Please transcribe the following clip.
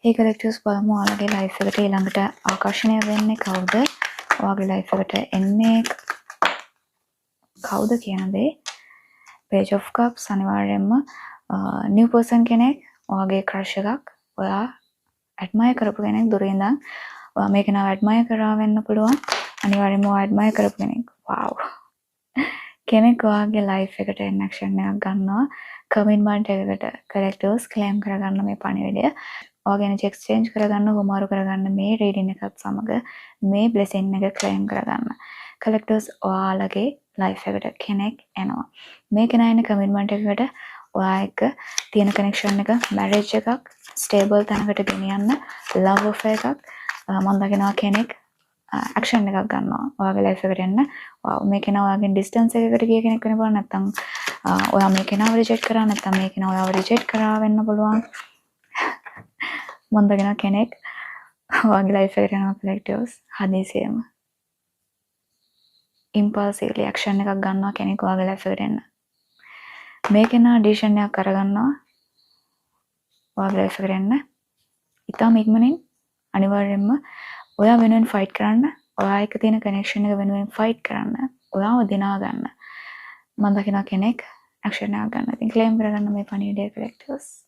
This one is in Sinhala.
ඒ කලෙක්ටර්ස් බලමු ඔයාලගේ ලයිෆ් එකට ඊළඟට ආකර්ෂණය වෙන්නේ කවුද? ඔයාගේ ලයිෆ් එකට එන්නේ කවුද කියන දේ. Page of Cups අනිවාර්යයෙන්ම new person කෙනෙක්, ඔයාගේ crush එකක්, ඔයා admire කරපු කෙනෙක් දුරින් ඉඳන් ඔයා මේක නව admire කරා වෙන්න පුළුවන්. අනිවාර්යයෙන්ම ඔයා admire කරපු කෙනෙක්. wow. කෙනෙක් ඔයාගේ ලයිෆ් එකට එන්න action එකක් ගන්නවා. commitment එකකට characters claim කරගන්න මේ පණිවිඩය. ඔයාගේ energy exchange කරගන්න, හුමාරු කරගන්න මේ reading එකත් සමග මේ blessing එක claim කරගන්න. collectors ඔයාලගේ ලයිෆ් එකට කෙනෙක් එනවා. මේ කෙනා එන commitment එකකට ඔයා එක්ක තියෙන connection එක marriage එකක් stable තැනකට ගෙනියන්න love affair එකක් මම දකිනවා කෙනෙක් action එකක් ගන්නවා ඔයාගේ life එකට එන්න. මේ කෙනා ඔයාගෙන් distance එකකට ගිය කෙනෙක් වෙන්න පුළුවන්. නැත්නම් ඔයා මේ කෙනාව reject කරා, නැත්නම් මේ කෙනා ඔයාව reject කරා වෙන්න පුළුවන්. මම දකිනවා කෙනෙක් ඔයාගේ life එකට එනවා collectives හදිසියෙම. impulsively action එකක් ගන්නවා කෙනෙක් ඔයාගේ life එකට එන්න. මේ කෙනා decision එකක් අරගන්නවා ඔයාගේ life එකට එන්න. ඉතාලම ඉක්මනින් අනිවාර්යයෙන්ම ඔයා වෙනුවෙන් fight කරන්න, ඔයා එක්ක තියෙන connection එක වෙනුවෙන් fight කරන්න, ඔයාව දිනා ගන්න. මම දකිනවා කෙනෙක් action එකක් ගන්න. ඉතින් claim කරගන්න මේ පණිවිඩය collectors.